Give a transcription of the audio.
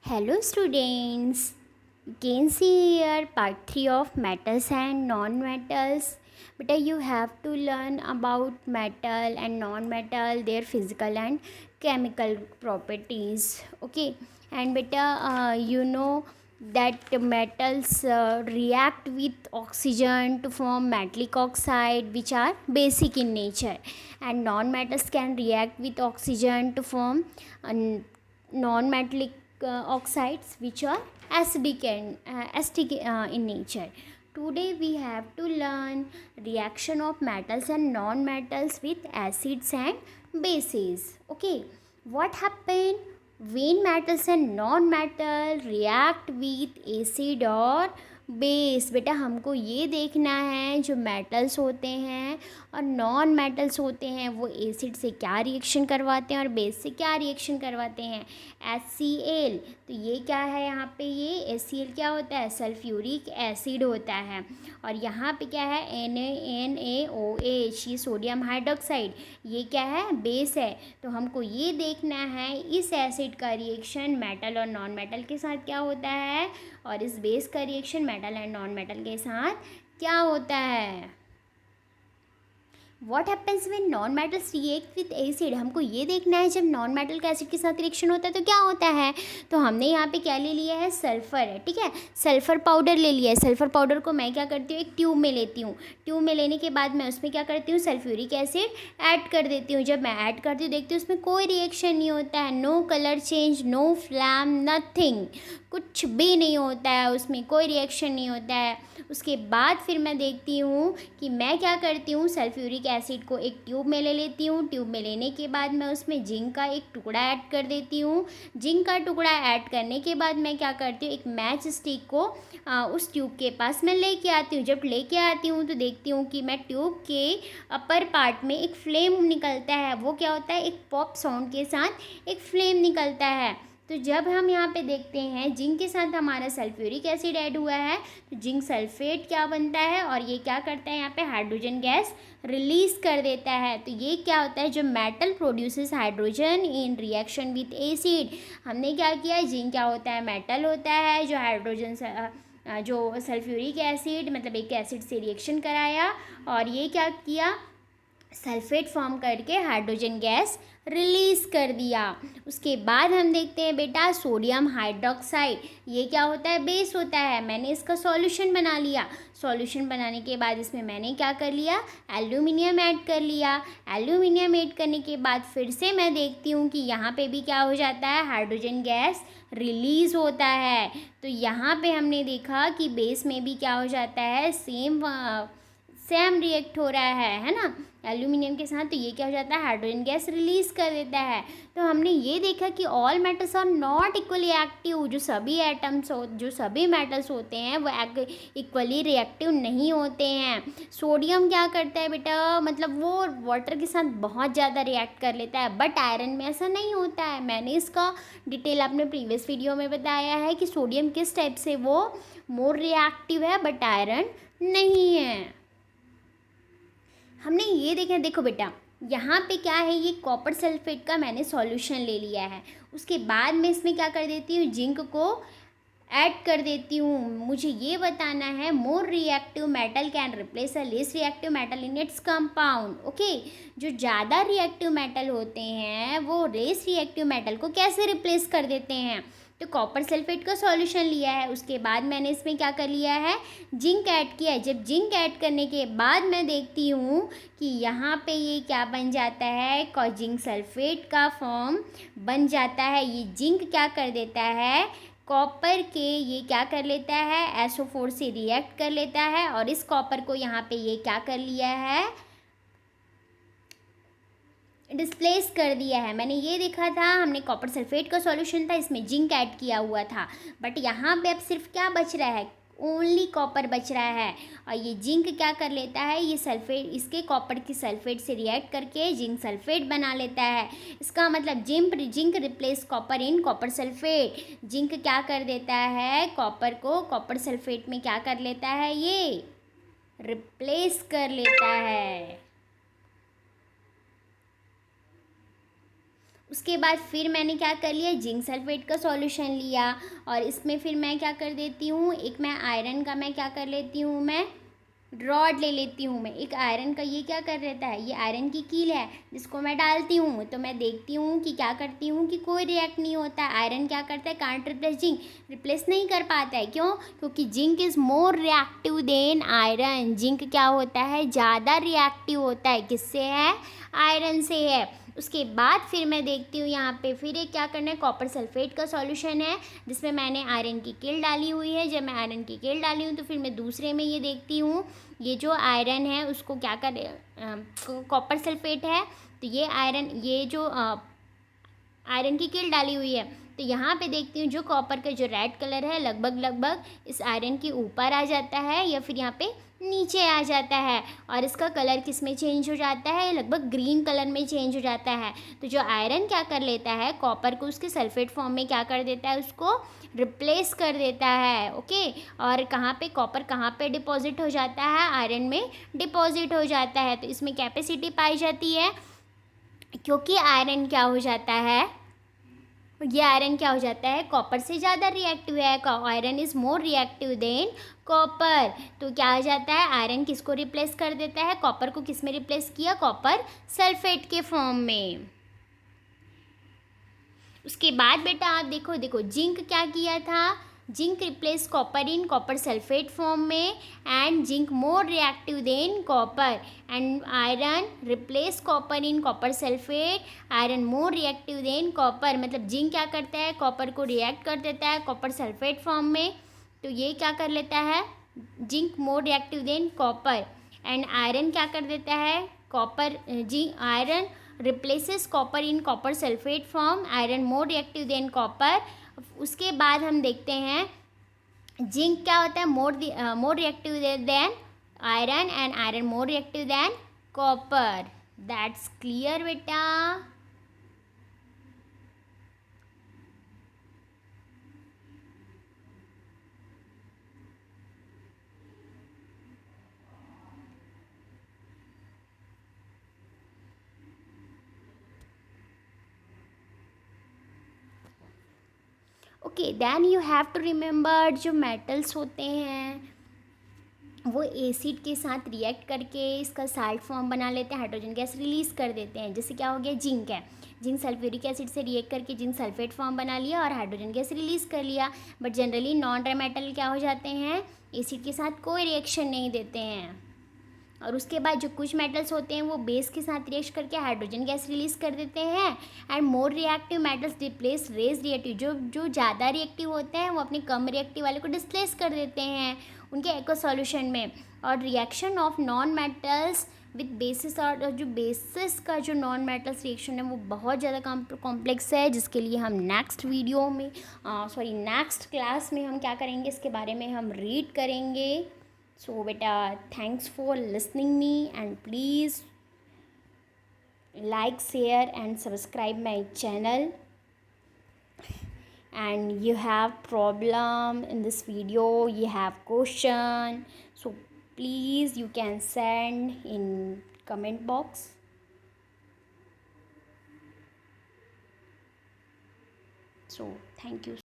Hello students, you can see here part 3 of metals and non-metals. Beta, you have to learn about metal and non-metal, their physical and chemical properties. Okay, and beta, you know that metals react with oxygen to form metallic oxide, which are basic in nature, and non-metals can react with oxygen to form non-metallic oxides which are acidic in nature. Today we have to learn reaction of metals and non-metals with acids and bases. Okay, what happen when metals and non-metal react with acid or base? बेटा हमको ये देखना है जो metals होते हैं और non metals होते हैं वो एसिड से क्या रिएक्शन करवाते हैं और बेस से क्या रिएक्शन करवाते हैं। HCl, तो ये क्या है यहाँ पे, ये HCl क्या होता है, सल्फ्यूरिक एसिड होता है। और यहाँ पे क्या है, NaOH, ये सोडियम हाइड्रोक्साइड, ये क्या है, बेस है। तो हमको ये देखना है इस एसिड का रिएक्शन मेटल और नॉन मेटल के साथ क्या होता है और इस बेस का reaction metal and non metal के साथ क्या होता है। What happens when non metals react with acid, हमको ये देखना है जब नॉन मेटल का एसिड के साथ रिएक्शन होता है तो क्या होता है। तो हमने यहाँ पे क्या ले लिया है, सल्फ़र है, ठीक है, सल्फ़र पाउडर ले लिया है। सल्फ़र पाउडर को मैं क्या करती हूँ, एक ट्यूब में लेती हूँ। ट्यूब में लेने के बाद मैं उसमें क्या करती हूँ, सल्फ्यूरिक एसिड ऐड कर देती हूँ। जब मैं ऐड करती हूँ देखती हूँ उसमें कोई रिएक्शन नहीं होता है, no colour change, no flame, nothing, कुछ भी नहीं होता है, उसमें कोई रिएक्शन नहीं होता है। उसके बाद फिर मैं देखती हूँ कि मैं क्या करती हूँ, सल्फ्यूरिक एसिड को एक ट्यूब में ले लेती हूँ। ट्यूब में लेने के बाद मैं उसमें जिंक का एक टुकड़ा ऐड कर देती हूँ। जिंक का टुकड़ा ऐड करने के बाद मैं क्या करती हूँ, एक मैच स्टिक को उस ट्यूब के पास मैं लेके आती हूँ। जब लेके आती हूँ तो देखती हूँ कि मैं ट्यूब के अपर पार्ट में एक फ्लेम निकलता है। वो क्या होता है, एक पॉप साउंड के साथ एक फ्लेम निकलता है। तो जब हम यहाँ पे देखते हैं जिंक के साथ हमारा सल्फ्यूरिक एसिड ऐड हुआ है तो जिंक सल्फेट क्या बनता है और ये क्या करता है, यहाँ पे हाइड्रोजन गैस रिलीज कर देता है। तो ये क्या होता है, जो metal produces hydrogen in reaction with acid. हमने क्या किया, जिंक क्या होता है, मेटल होता है जो हाइड्रोजन जो सल्फ्यूरिक एसिड मतलब एक एसिड से रिएक्शन कराया और ये क्या किया, सल्फेट फॉर्म करके हाइड्रोजन गैस रिलीज़ कर दिया। उसके बाद हम देखते हैं बेटा सोडियम हाइड्रोक्साइड, ये क्या होता है, बेस होता है। मैंने इसका सॉल्यूशन बना लिया। सॉल्यूशन बनाने के बाद इसमें मैंने क्या कर लिया, एल्यूमिनियम ऐड कर लिया। एल्यूमिनियम ऐड करने के बाद फिर से मैं देखती हूँ कि यहाँ पे भी क्या हो जाता है, हाइड्रोजन गैस रिलीज़ होता है। तो यहाँ पे हमने देखा कि बेस में भी क्या हो जाता है, सेम रिएक्ट हो रहा है ना, एल्यूमिनियम के साथ। तो ये क्या हो जाता है, हाइड्रोजन गैस रिलीज कर देता है। तो हमने ये देखा कि all metals are not equally active, जो सभी एटम्स जो सभी मेटल्स होते हैं वो इक्वली रिएक्टिव नहीं होते हैं। सोडियम क्या करता है बेटा, मतलब वो वाटर के साथ बहुत ज़्यादा रिएक्ट कर लेता है, बट आयरन में ऐसा नहीं होता है। मैंने इसका डिटेल अपने प्रीवियस वीडियो में बताया है कि सोडियम किस टाइप से वो मोर रिएक्टिव है बट आयरन नहीं है। हमने ये देखा, देखो बेटा यहाँ पे क्या है, ये कॉपर सल्फेट का मैंने सॉल्यूशन ले लिया है। उसके बाद मैं इसमें क्या कर देती हूँ, जिंक को ऐड कर देती हूँ। मुझे ये बताना है more reactive metal can replace a less reactive metal in its compound. Okay, जो ज़्यादा रिएक्टिव मेटल होते हैं वो लेस रिएक्टिव मेटल को कैसे रिप्लेस कर देते हैं। तो कॉपर सल्फेट का सॉल्यूशन लिया है, उसके बाद मैंने इसमें क्या कर लिया है, जिंक ऐड किया है। जब जिंक ऐड करने के बाद मैं देखती हूँ कि यहाँ पे ये क्या बन जाता है, जिंक सल्फेट का फॉर्म बन जाता है। ये जिंक क्या कर देता है, कॉपर के ये क्या कर लेता है, SO4 से रिएक्ट कर लेता है और इस कॉपर को यहाँ पे ये क्या कर लिया है, डिस्प्लेस कर दिया है। मैंने ये देखा था, हमने कॉपर सल्फेट का सॉल्यूशन था, इसमें जिंक ऐड किया हुआ था, बट यहाँ पे अब सिर्फ क्या बच रहा है, ओनली कॉपर बच रहा है। और ये जिंक क्या कर लेता है, ये सल्फेट इसके कॉपर की सल्फेट से रिएक्ट करके जिंक सल्फेट बना लेता है। इसका मतलब zinc replace copper in copper sulphate. Zinc क्या कर देता है, कॉपर को कॉपर सल्फेट में क्या कर लेता है, ये रिप्लेस कर लेता है। उसके बाद फिर मैंने क्या कर लिया, जिंक सल्फेट का सॉल्यूशन लिया और इसमें फिर मैं क्या कर देती हूँ, एक मैं आयरन का मैं क्या कर लेती हूँ, मैं रॉड ले लेती हूँ। मैं एक आयरन का ये क्या कर रहता है, ये आयरन की कील है जिसको मैं डालती हूँ। तो मैं देखती हूँ कि क्या करती हूँ कि कोई रिएक्ट नहीं होता है। आयरन क्या करता है, कांट रिप्लेस जिंक, रिप्लेस नहीं कर पाता है। क्यों? क्योंकि zinc is more reactive than iron. Zinc क्या होता है, ज़्यादा रिएक्टिव होता है। किससे है, आयरन से है। उसके बाद फिर मैं देखती हूँ यहाँ पे फिर एक क्या करना है, कॉपर सल्फेट का सॉल्यूशन है जिसमें मैंने आयरन की कील डाली हुई है। जब मैं आयरन की कील डाली हूँ तो फिर मैं दूसरे में ये देखती हूँ, ये जो आयरन है उसको क्या कर, कॉपर सल्फेट है तो ये आयरन, ये जो आयरन की कील डाली हुई है तो यहाँ पे देखती हूँ जो कॉपर का जो रेड कलर है लगभग इस आयरन के ऊपर आ जाता है या फिर यहाँ पे नीचे आ जाता है। और इसका कलर किस में चेंज हो जाता है, लगभग ग्रीन कलर में चेंज हो जाता है। तो जो आयरन क्या कर लेता है, कॉपर को उसके सल्फेट फॉर्म में क्या कर देता है, उसको रिप्लेस कर देता है। ओके, और कहाँ पे कॉपर कहाँ पे डिपॉजिट हो जाता है, आयरन में डिपॉजिट हो जाता है। तो इसमें कैपेसिटी पाई जाती है क्योंकि आयरन क्या हो जाता है, ये आयरन क्या हो जाता है, कॉपर से ज़्यादा रिएक्टिव है। Iron is more reactive than copper. तो क्या हो जाता है, आयरन किसको रिप्लेस कर देता है, कॉपर को किस में रिप्लेस किया, कॉपर सल्फेट के फॉर्म में। उसके बाद बेटा आप देखो देखो जिंक क्या किया था, zinc replace copper in copper sulphate form में and zinc more reactive than copper and iron replace copper in copper sulphate, iron more reactive than copper. मतलब जिंक क्या करता है, कॉपर को रिएक्ट कर देता है कॉपर सल्फेट फॉर्म में। तो ये क्या कर लेता है, zinc more reactive than copper and iron क्या कर देता है, copper zinc iron replaces copper in copper sulphate form, iron more reactive than copper. उसके बाद हम देखते हैं जिंक क्या होता है, more reactive than iron and iron more reactive than copper. That's clear बेटा। Okay, then you have to remember जो मेटल्स होते हैं वो एसिड के साथ रिएक्ट करके इसका साल्ट फॉर्म बना लेते हैं, हाइड्रोजन गैस रिलीज़ कर देते हैं। जैसे क्या हो गया, जिंक है, जिंक सल्फ्यूरिक एसिड से रिएक्ट करके जिंक सल्फेट फॉर्म बना लिया और हाइड्रोजन गैस रिलीज़ कर लिया। But generally non dry metal क्या हो जाते हैं, एसिड के साथ कोई रिएक्शन नहीं देते हैं। और उसके बाद जो कुछ मेटल्स होते हैं वो बेस के साथ रिएक्ट करके हाइड्रोजन गैस रिलीज़ कर देते हैं and more reactive metals displace less reactive. जो ज़्यादा रिएक्टिव होते हैं वो अपने कम रिएक्टिव वाले को डिस्प्लेस कर देते हैं उनके एक्वा सॉल्यूशन में। और reaction of non metals with basis, और जो बेसिस का जो नॉन मेटल्स रिएक्शन है वो बहुत ज़्यादा कॉम्प्लेक्स है जिसके लिए हम नेक्स्ट वीडियो में नेक्स्ट क्लास में हम क्या करेंगे, इसके बारे में हम रीड करेंगे। So beta, thanks for listening me and please like, share and subscribe my channel. And you have problem in this video, you have question, so please you can send in comment box. So thank you.